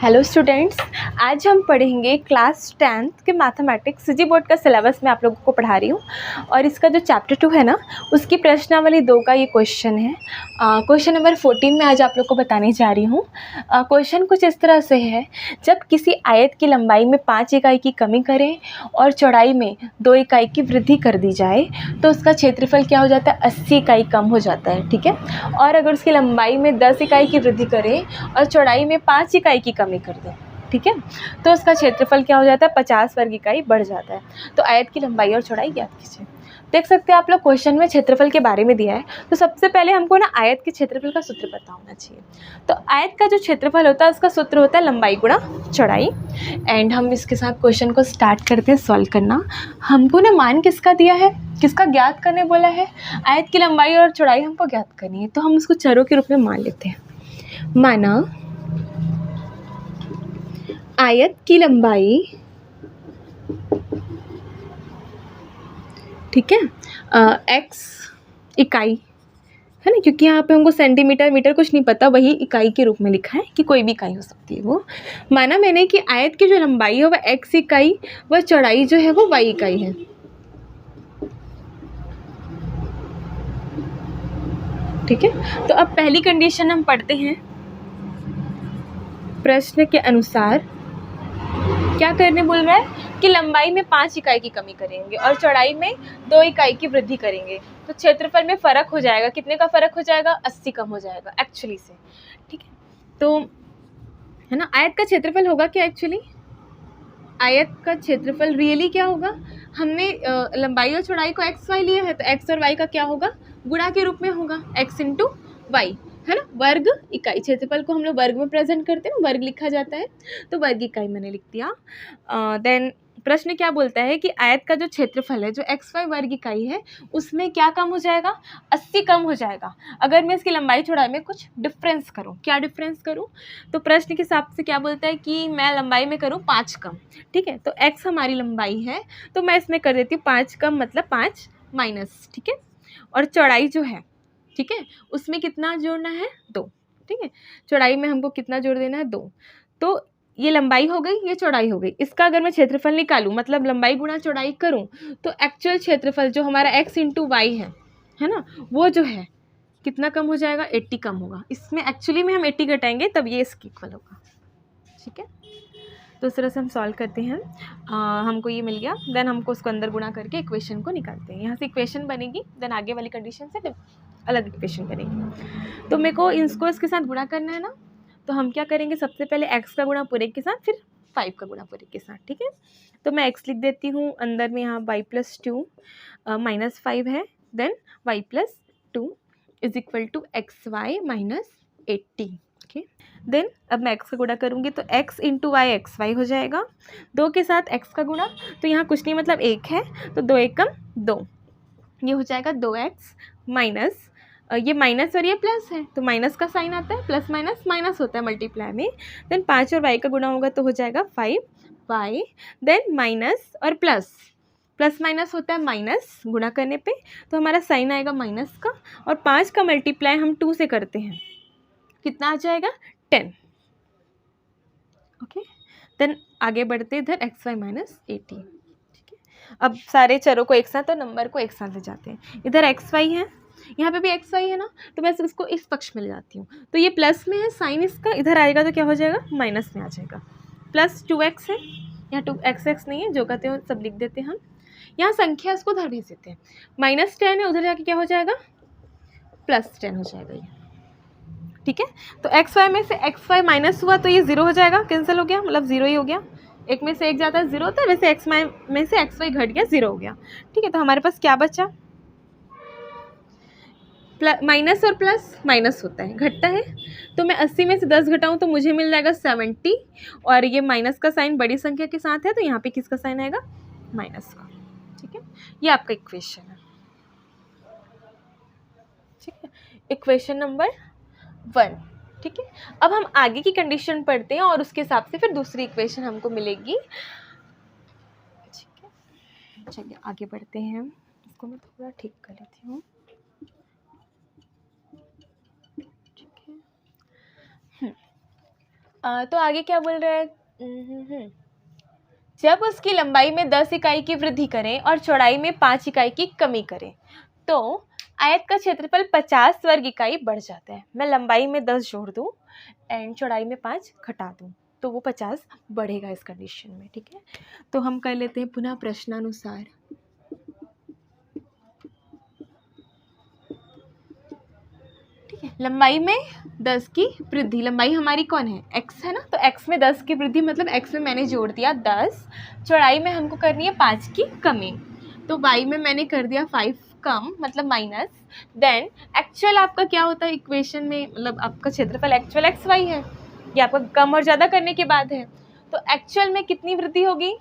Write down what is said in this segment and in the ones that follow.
Hello students, आज हम पढ़ेंगे क्लास 10th के मैथमेटिक्स सीजी बोर्ड का सिलेबस मैं आप लोगों को पढ़ा रही हूँ। और इसका जो चैप्टर 2 है ना, उसकी प्रश्नावली 2 का ये क्वेश्चन है। क्वेश्चन नंबर 14 में आज आप लोग को बताने जा रही हूँ। क्वेश्चन कुछ इस तरह से है, जब किसी आयत की लंबाई में 5 इकाई की कमी करें और चौड़ाई में 2 इकाई की वृद्धि कर दी जाए तो उसका क्षेत्रफल क्या हो जाता है, 80 इकाई कम हो जाता है। ठीक है। और अगर उसकी लंबाई में 10 इकाई की वृद्धि करें और चौड़ाई में 5 इकाई की कमी कर दें, ठीक है, तो उसका क्षेत्रफल क्या हो जाता है, 50 वर्ग इकाई बढ़ जाता है। तो आयत की लंबाई और चौड़ाई ज्ञात कीजिए। देख सकते हैं आप लोग, क्वेश्चन में क्षेत्रफल के बारे में दिया है। तो सबसे पहले हमको ना आयत के क्षेत्रफल का सूत्र पता होना चाहिए। तो आयत का जो क्षेत्रफल होता है उसका सूत्र होता है लंबाई गुणा चौड़ाई। एंड हम इसके साथ क्वेश्चन को स्टार्ट करते हैं सॉल्व करना। हमको ना मान किसका दिया है, किसका ज्ञात करने बोला है, आयत की लंबाई और चौड़ाई हमको ज्ञात करनी है। तो हम उसको चरों के रूप में मान लेते हैं। माना आयत की लंबाई, ठीक है, x इकाई है ना, क्योंकि यहाँ पे हमको सेंटीमीटर मीटर कुछ नहीं पता, वही इकाई के रूप में लिखा है कि कोई भी इकाई हो सकती है वो। माना मैंने कि आयत की जो लंबाई है वह x इकाई, वह चौड़ाई जो है वो y इकाई है। ठीक है। तो अब पहली कंडीशन हम पढ़ते हैं। प्रश्न के अनुसार क्या करने बोल रहा है कि लंबाई में 5 इकाई की कमी करेंगे और चौड़ाई में 2 इकाई की वृद्धि करेंगे तो क्षेत्रफल में फ़र्क हो जाएगा। कितने का फ़र्क हो जाएगा, 80 कम हो जाएगा एक्चुअली से। ठीक है, तो है ना, आयत का क्षेत्रफल होगा क्या एक्चुअली, आयत का क्षेत्रफल रियली क्या होगा, हमने लंबाई और चौड़ाई को एक्स वाई लिया है तो एक्स और वाई का क्या होगा, गुणा के रूप में होगा, एक्स इंटू वाई, है ना। वर्ग इकाई, क्षेत्रफल को हम लोग वर्ग में प्रेजेंट करते हैं, वर्ग लिखा जाता है, तो वर्ग इकाई मैंने लिख दिया। देन प्रश्न क्या बोलता है कि आयत का जो क्षेत्रफल है, जो एक्स वाई वर्ग इकाई है, उसमें क्या कम हो जाएगा, 80 कम हो जाएगा अगर मैं इसकी लंबाई चौड़ाई में कुछ डिफरेंस करूं। क्या डिफरेंस करूं, तो प्रश्न के हिसाब से क्या बोलता है कि मैं लंबाई में करूं 5 कम। ठीक है, तो x हमारी लंबाई है तो मैं इसमें कर देती हूँ 5 कम, मतलब 5 माइनस। ठीक है, और चौड़ाई जो है, ठीक है, उसमें कितना जोड़ना है, 2। ठीक है, चौड़ाई में हमको कितना जोड़ देना है, 2। तो ये लंबाई हो गई, ये चौड़ाई हो गई। इसका अगर मैं क्षेत्रफल निकालूं, मतलब लंबाई गुणा चौड़ाई करूं, तो एक्चुअल क्षेत्रफल जो हमारा x इंटू वाई है ना, वो जो है कितना कम हो जाएगा, 80 कम होगा। इसमें एक्चुअली में हम 80 घटाएंगे तब ये इसके इक्वल होगा। ठीक है, तो इस तरह से हम सॉल्व करते हैं। हमको ये मिल गया, देन हमको उसको अंदर गुणा करके इक्वेशन को निकालते हैं। यहाँ से इक्वेशन बनेगी, देन आगे वाली कंडीशन से अलग इक्वेशन बनेगी। तो मेरे को इसको इसके साथ गुणा करना है ना, तो हम क्या करेंगे, सबसे पहले x का गुणा पूरे के साथ, फिर 5 का गुणा पूरे के साथ। ठीक है, तो मैं x लिख देती हूँ, अंदर में यहाँ y+2 -5 है, then y+2 is equal to XY -80। Okay, then अब मैं x का गुणा करूँगी तो x इंटू वाई XY हो जाएगा, 2 के साथ x का गुणा, तो यहाँ कुछ नहीं मतलब 1 है, तो 2 एकम 2, ये हो जाएगा 2x माइनस, ये माइनस और ये प्लस है तो माइनस का साइन आता है, प्लस माइनस माइनस होता है मल्टीप्लाई में। देन 5 और y का गुणा होगा तो हो जाएगा 5y, देन माइनस और प्लस, प्लस माइनस होता है माइनस गुणा करने पे, तो हमारा साइन आएगा माइनस का, और 5 का मल्टीप्लाई हम 2 से करते हैं, कितना आ जाएगा, 10। ओके, देन आगे बढ़ते इधर XY -80। ठीक है, अब सारे चरों को एक साथ और नंबर को एक साथ ले जाते हैं। इधर XY है, यहाँ पे भी XY है ना, तो मैं इसको इस पक्ष में ले जाती हूँ, तो ये प्लस में है, साइन इसका इधर आएगा तो क्या हो जाएगा, माइनस में आ जाएगा। प्लस 2x है, यहाँ 2x नहीं है, जो कहते हैं सब लिख देते हैं हम, यहाँ संख्या इसको उधर भेज देते हैं। -10 है, उधर जाके क्या हो जाएगा, +10 हो जाएगा ये। ठीक है, तो XY में से XY माइनस हुआ तो ये 0 हो जाएगा, कैंसिल हो गया, मतलब 0 ही हो गया। एक में से एक जाता है 0 होता है, वैसे XY में से XY घट गया, 0 हो गया। ठीक है, तो हमारे पास क्या बचा, माइनस और प्लस माइनस होता है, घटता है, तो मैं 80 में से 10 घटाऊँ तो मुझे मिल जाएगा 70, और ये माइनस का साइन बड़ी संख्या के साथ है तो यहाँ पे किसका साइन आएगा, माइनस का। ठीक है, ये आपका इक्वेशन है। ठीक है, इक्वेशन नंबर 1। ठीक है, अब हम आगे की कंडीशन पढ़ते हैं और उसके हिसाब से फिर दूसरी इक्वेशन हमको मिलेगी। ठीक है, चलिए आगे बढ़ते हैं, इसको मैं थोड़ा ठीक कर लेती हूँ। ठीक है, तो आगे क्या बोल रहे हैं, जब उसकी लंबाई में 10 इकाई की वृद्धि करें और चौड़ाई में 5 इकाई की कमी करें तो आयत का क्षेत्रफल 50 वर्ग इकाई बढ़ जाता है। मैं लंबाई में 10 जोड़ दूं एंड चौड़ाई में 5 घटा दूं तो वो 50 बढ़ेगा इस कंडीशन में। ठीक है, तो हम कर लेते हैं पुनः प्रश्नानुसार। ठीक है, लंबाई में 10 की वृद्धि, लंबाई हमारी कौन है, x है ना, तो x में 10 की वृद्धि मतलब x में मैंने जोड़ दिया 10, चौड़ाई में हमको करनी है 5 की कमी, तो y में मैंने कर दिया 5 कम मतलब माइनस। देन एक्चुअल आपका क्या होता है इक्वेशन में, मतलब आपका क्षेत्रफल एक्चुअल xy है, ये आपका कम और ज़्यादा करने के बाद है, तो एक्चुअल में कितनी वृद्धि होगी,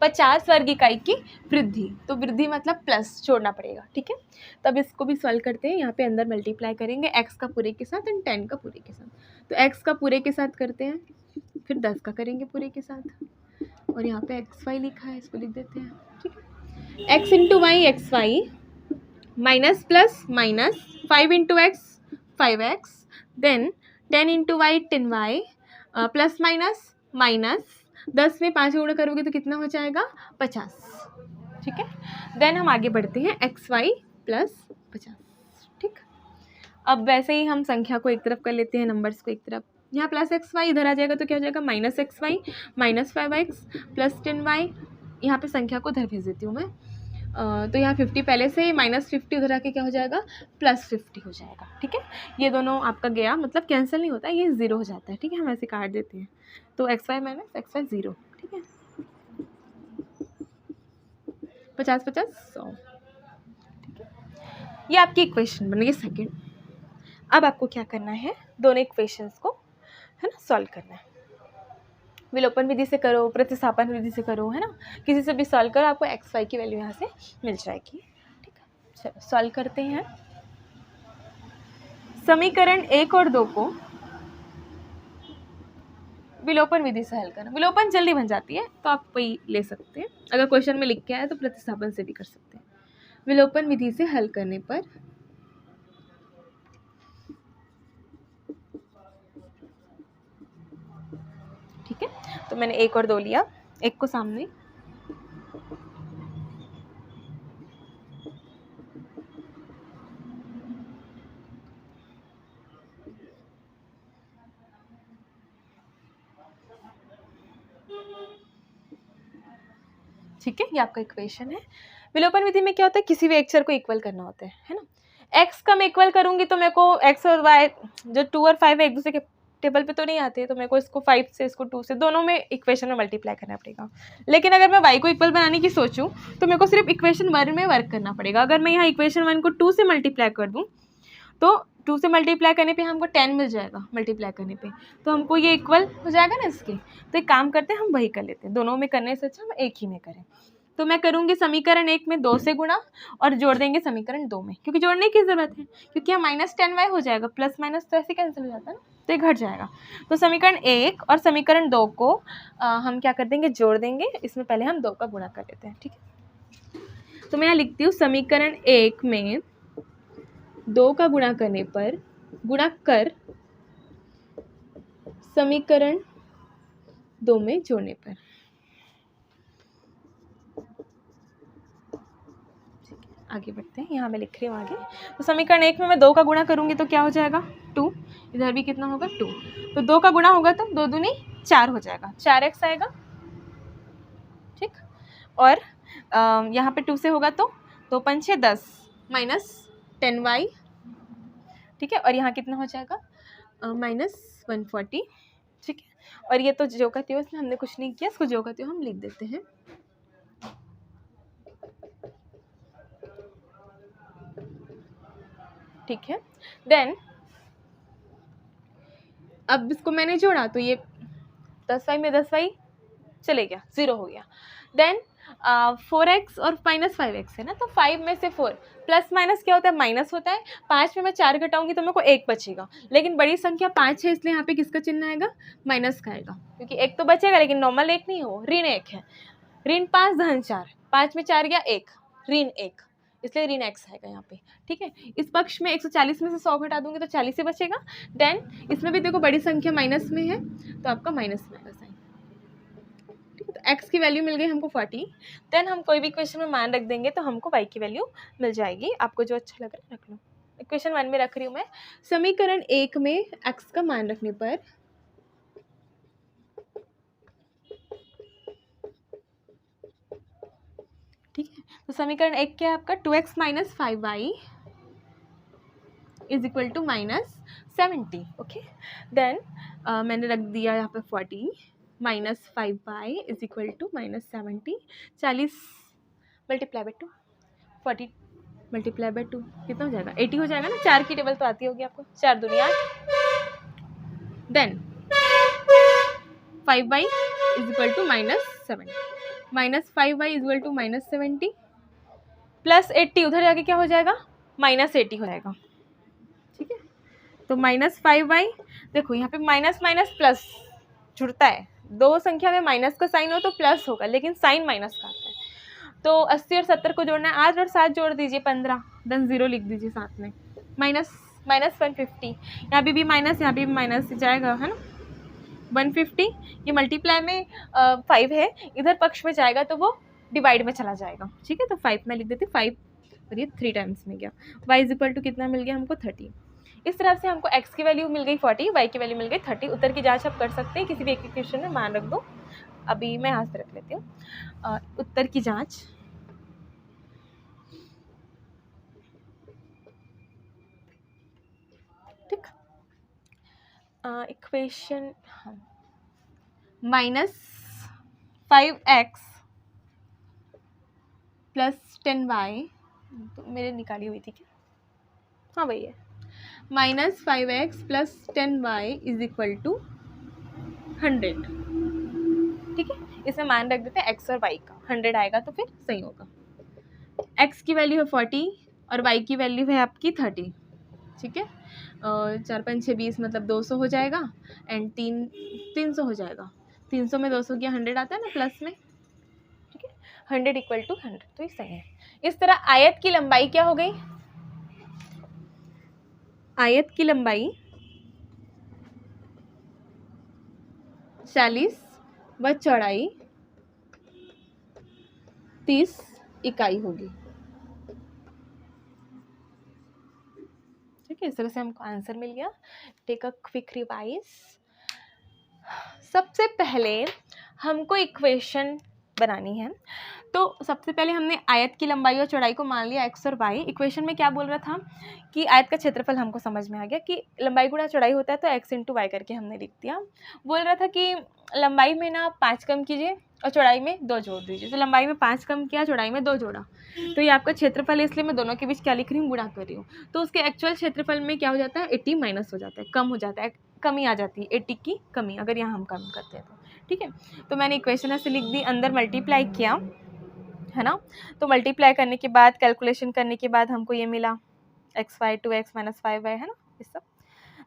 50 वर्ग इकाई की वृद्धि, तो वृद्धि मतलब प्लस जोड़ना पड़ेगा। ठीक है, तब इसको भी सॉल्व करते हैं, यहाँ पे अंदर मल्टीप्लाई करेंगे x का पूरे के साथ एंड 10 का पूरे के साथ, तो x का पूरे के साथ करते हैं, फिर 10 का करेंगे पूरे के साथ, और यहाँ पे xy लिखा है इसको लिख देते हैं। ठीक है, x into Y X Y minus plus minus 5 into X 5x, then 10 into Y 10y plus minus minus 10 में 5 गुणा करोगे तो कितना हो जाएगा 50। ठीक है, देन हम आगे बढ़ते हैं एक्स वाई प्लस 50। ठीक, अब वैसे ही हम संख्या को एक तरफ कर लेते हैं, नंबर्स को एक तरफ, यहाँ प्लस एक्स वाई इधर आ जाएगा तो क्या हो जाएगा minus X Y minus 5x plus 10y, यहाँ पे संख्या को उधर भेज देती हूँ मैं, तो यहाँ 50 पहले से माइनस 50 उधर आके क्या हो जाएगा प्लस 50 हो जाएगा। ठीक है, ये दोनों आपका गया मतलब कैंसिल नहीं होता, ये 0 हो जाता है। ठीक है, हम ऐसे काट देते हैं, तो X Y minus X Y 0। ठीक है, 50 50 100। ठीक है, ये आपकी इक्वेशन बन गई सेकेंड। अब आपको क्या करना है, दोनों इक्वेशंस को है ना सॉल्व करना है, विलोपन विधि से करो, प्रतिस्थापन विधि से करो, है ना, किसी से भी सॉल्व करो, आपको एक्स वाई की वैल्यू यहाँ से मिल जाएगी। ठीक है, चलो सॉल्व करते हैं। समीकरण 1 और 2 को विलोपन विधि से हल करना, विलोपन जल्दी बन जाती है तो आप वही ले सकते हैं, अगर क्वेश्चन में लिख के आए तो प्रतिस्थापन से भी कर सकते हैं। विलोपन विधि से हल करने पर ठीक है, तो मैंने 1 और 2 लिया, 1 को सामने, ठीक है, ये आपका इक्वेशन है। विलोपन विधि में क्या होता है, किसी भी एक चर को इक्वल करना होता है ना, x का मैं इक्वल करूंगी तो मेरे को x और y जो 2 और 5 है एक दूसरे के टेबल पे तो नहीं आते, तो मेरे को इसको 5 से इसको 2 से दोनों में इक्वेशन में मल्टीप्लाई करना पड़ेगा। लेकिन अगर मैं y को इक्वल बनाने की सोचूं तो मेरे को सिर्फ इक्वेशन 1 में वर्क करना पड़ेगा। अगर मैं यहाँ इक्वेशन 1 को 2 से मल्टीप्लाई कर दूँ तो 2 से मल्टीप्लाई करने पे हमको 10 मिल जाएगा, मल्टीप्लाई करने पे तो हमको ये इक्वल हो जाएगा ना इसके, तो एक काम करते हैं हम वही कर लेते हैं, दोनों में करने से अच्छा हम एक ही में करें। तो मैं करूँगी समीकरण 1 में 2 से गुणा और जोड़ देंगे समीकरण 2 में, क्योंकि जोड़ने की ज़रूरत है, क्योंकि यहाँ माइनस 10y हो जाएगा, प्लस माइनस तो ऐसे कैंसिल हो जाता है ना, तो ये घट जाएगा। तो समीकरण 1 और समीकरण 2 को हम क्या कर देंगे, जोड़ देंगे, इसमें पहले हम 2 का गुणा कर लेते हैं। ठीक है, तो मैं यहाँ लिखती हूँ समीकरण 1 में 2 का गुणा करने पर, गुणा कर समीकरण 2 में जोड़ने पर। आगे बढ़ते हैं, यहाँ मैं लिख रही हूँ आगे। तो समीकरण 1 में मैं 2 का गुणा करूँगी तो क्या हो जाएगा 2, इधर भी कितना होगा 2, तो 2 का गुणा होगा तो 2 दूनी 4 हो जाएगा, 4x आएगा। ठीक, और यहाँ पे 2 से होगा तो 2 5 6 10 माइनस 10y। ठीक है, और यहाँ कितना हो जाएगा माइनस 140। ठीक है, और ये तो जो का त्यों इसमें हमने कुछ नहीं किया, इसको जो का त्यों हम लिख देते हैं। ठीक है, देन अब इसको मैंने जोड़ा तो ये 10y में 10y चले गया, 0 हो गया। देन 4x और माइनस 5x है ना, तो 5 में से 4 प्लस माइनस क्या होता है, माइनस होता है। 5 में मैं 4 घटाऊंगी तो मेरे को 1 बचेगा, लेकिन बड़ी संख्या 5 है इसलिए यहाँ पे किसका चिन्ह आएगा, माइनस का आएगा, क्योंकि 1 तो बचेगा लेकिन नॉर्मल 1 नहीं हो, ऋण 1 है, ऋण 5 धन 4, 5 में 4 गया 1, ऋण 1, इसलिए ऋण x आएगा यहाँ पे, ठीक है। इस पक्ष में 140 में से 100 घटा दूंगी तो 40 ही बचेगा। देन इसमें भी देखो बड़ी संख्या माइनस में है तो आपका माइनस में आएगा साइन, ठीक है। तो x की वैल्यू मिल गई हमको 40। देन हम कोई भी इक्वेशन में मान रख देंगे तो हमको y की वैल्यू मिल जाएगी। आपको जो अच्छा लग रहा है रख लो। इक्वेशन 1 में रख रही हूँ मैं। समीकरण 1 में x का मान रखने पर ठीक है, तो समीकरण 1 क्या है आपका 2x minus 5y is equal to minus 70। Okay, then मैंने रख दिया यहाँ पे 40 minus 5y is equal to minus 70। 40 multiply by 2, 40 multiply by 2 कितना हो जाएगा 80 हो जाएगा ना। 4 की टेबल तो आती होगी आपको, 4 दूनी 8। Then 5y is equal to minus 70, minus 5y is equal to minus 70 plus 80 उधर जाके क्या हो जाएगा माइनस 80 हो जाएगा, ठीक है। तो माइनस 5y, देखो यहाँ पे माइनस माइनस प्लस जुड़ता है, दो संख्या में माइनस का साइन हो तो प्लस होगा, लेकिन साइन माइनस का आता है। तो 80 और 70 को जोड़ना है, 8 और 7 जोड़ दीजिए 15, देन 0 लिख दीजिए साथ में, माइनस माइनस 150। यहाँ पे भी माइनस, यहाँ पे भी माइनस जाएगा, है ना। 150 ये मल्टीप्लाई में 5 है, इधर पक्ष में जाएगा तो वो डिवाइड में चला जाएगा, ठीक है। तो 5 में लिख देते, 5 और ये 3 टाइम्स में गया। y इज इक्वल टू कितना मिल गया हमको 30। इस तरह से हमको x की वैल्यू मिल गई 40, y की वैल्यू मिल गई 30। उत्तर की जांच आप कर सकते हैं, किसी भी एक इक्वेशन में मान रख दो। अभी मैं यहाँ से रख लेती हूँ उत्तर की जांच। ठीक, equation minus 5x plus 10y, तो मेरे निकाली हुई थी क्या, हाँ वही है, minus 5x plus 10y is equal to 100, ठीक है। इसमें मान रख देते हैं x और y का, 100 आएगा तो फिर सही होगा। x की वैल्यू है 40 और y की वैल्यू है आपकी 30, ठीक है। 4 5 6 20 मतलब 200 हो जाएगा, एंड 300 हो जाएगा। 300 में 200 गया 100 आता है ना प्लस में, ठीक है। 100 इक्वल टू 100, तो ये सही है। इस तरह आयत की लंबाई क्या हो गई, आयत की लंबाई 40 व चौड़ाई 30 इकाई होगी, ठीक है। इस तरह से हमको आंसर मिल गया। Take a quick revise. सबसे पहले हमको इक्वेशन बनानी है, तो सबसे पहले हमने आयत की लंबाई और चौड़ाई को मान लिया x और y। इक्वेशन में क्या बोल रहा था कि आयत का क्षेत्रफल हमको समझ में आ गया कि लंबाई गुणा चौड़ाई होता है, तो x इंटू वाई करके हमने लिख दिया। बोल रहा था कि लंबाई में ना 5 कम कीजिए और चौड़ाई में 2 जोड़ दीजिए, तो लंबाई में 5 कम किया, चौड़ाई में 2 जोड़ा, तो ये आपका क्षेत्रफल है, इसलिए मैं दोनों के बीच क्या लिख रही हूँ, गुणा कर रही हूँ। तो उसके एक्चुअल क्षेत्रफल में क्या हो जाता है 80 माइनस हो जाता है, कम हो जाता है, कमी आ जाती है 80 की कमी, अगर यहाँ हम कम करते हैं तो, ठीक है। तो मैंने इक्वेशन ऐसे लिख दी, अंदर मल्टीप्लाई किया, है ना। तो मल्टीप्लाई करने के बाद, कैलकुलेशन करने के बाद हमको ये मिला xy 2x माइनस 5y, है ना, इस सब।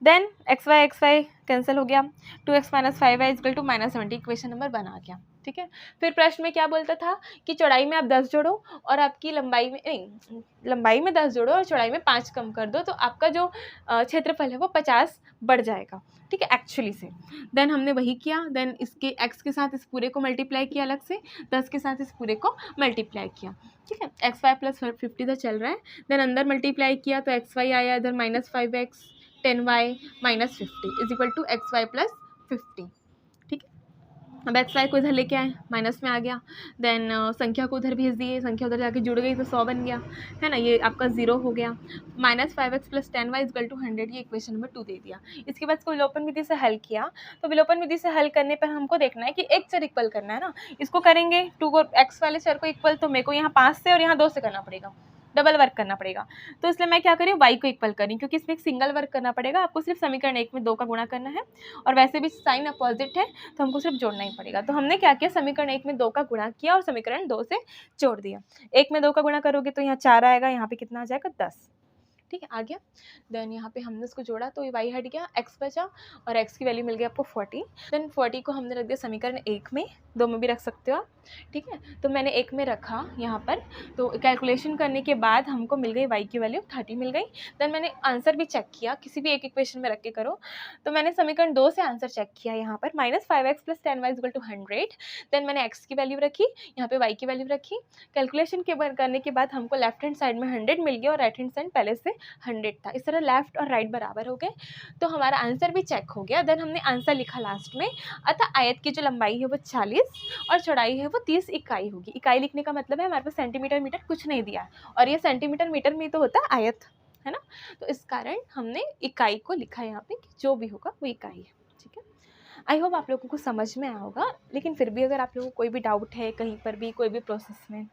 देन xy कैंसिल हो गया, 2x minus 5y equal to minus 70, equation number 1 आ गया, ठीक है। फिर प्रश्न में क्या बोलता था कि चौड़ाई में आप 10 जोड़ो और आपकी लंबाई में नहीं, लंबाई में 10 जोड़ो और चौड़ाई में 5 कम कर दो, तो आपका जो क्षेत्रफल है वो 50 बढ़ जाएगा, ठीक है, एक्चुअली से। देन हमने वही किया, देन इसके x के साथ इस पूरे को मल्टीप्लाई किया अलग से, 10 के साथ इस पूरे को मल्टीप्लाई किया, ठीक है। एक्स वाई प्लस 50 इधर चल रहा है, देन अंदर मल्टीप्लाई किया तो एक्स वाई आया इधर minus 5x 10y minus 50 is equal to X Y plus 50, ठीक है। अब एक्स वाई को इधर लेके आए, माइनस में आ गया, देन संख्या को उधर भेज दिए, संख्या उधर जाके जुड़ गई तो 100 बन गया, है ना, ये आपका 0 हो गया। Minus 5x plus 10y equal to 100, ये इक्वेशन नंबर 2 दे दिया। इसके बाद इसको विलोपन विधि से हल किया, तो विलोपन विधि से हल करने पर हमको देखना है कि एक चर इक्वल करना है ना, इसको करेंगे 2 को x वाले चर को इक्वल, तो मेरे को यहाँ 5 से और यहाँ 2 से करना पड़ेगा, डबल वर्क करना पड़ेगा, तो इसलिए मैं क्या करी y को इक्वल करी, क्योंकि इसमें एक सिंगल वर्क करना पड़ेगा, आपको सिर्फ समीकरण 1 में 2 का गुणा करना है, और वैसे भी साइन अपोजिट है तो हमको सिर्फ जोड़ना ही पड़ेगा। तो हमने क्या किया, समीकरण 1 में 2 का गुणा किया और समीकरण 2 से जोड़ दिया। 1 में 2 का गुणा करोगे तो यहाँ 4 आएगा, यहाँ पे कितना आ जाएगा 10, ठीक है, आ गया। देन यहाँ पे हमने उसको जोड़ा तो ये y हट गया, x बचा और x की वैल्यू मिल गई आपको 40। देन 40 को हमने रख दिया समीकरण 1 में, 2 में भी रख सकते हो आप, ठीक है। तो मैंने 1 में रखा यहाँ पर, तो कैलकुलेशन करने के बाद हमको मिल गई y की वैल्यू 30 मिल गई। देन मैंने आंसर भी चेक किया, किसी भी एक इक्वेशन में रख के करो। तो मैंने समीकरण 2 से आंसर चेक किया यहाँ पर, -5x + 10y = 100। देन मैंने x की वैल्यू रखी, यहाँ पे y की वैल्यू रखी। कैलकुलेशन करने के बाद हमको लेफ्ट हैंड साइड में 100 मिल गया और राइट हैंड साइड पहले से 100 था। इस तरह लेफ्ट और राइट बराबर हो गए, तो हमारा आंसर भी चेक हो गया। देन हमने आंसर लिखा लास्ट में, अतः आयत की जो लंबाई है वो 40 और चौड़ाई है वो 30 इकाई होगी। इकाई लिखने का मतलब है हमारे पास सेंटीमीटर मीटर कुछ नहीं दिया है, और ये सेंटीमीटर मीटर में तो होता है आयत, है ना। तो इस कारण हमने इकाई को लिखा है यहाँ पे कि जो भी होगा वो इकाई है, ठीक है। आई होप आप लोगों को समझ में आया होगा, लेकिन फिर भी अगर आप लोगों को कोई भी डाउट है कहीं पर भी कोई भी प्रोसेस में,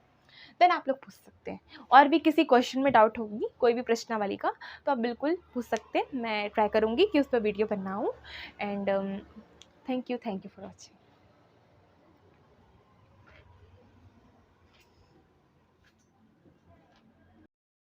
देन आप लोग पूछ सकते हैं। और भी किसी क्वेश्चन में डाउट होगी कोई भी प्रश्नावली का, तो आप बिल्कुल पूछ सकते हैं, मैं ट्राई करूँगी कि उस पर वीडियो बनाऊँ। And thank you for watching.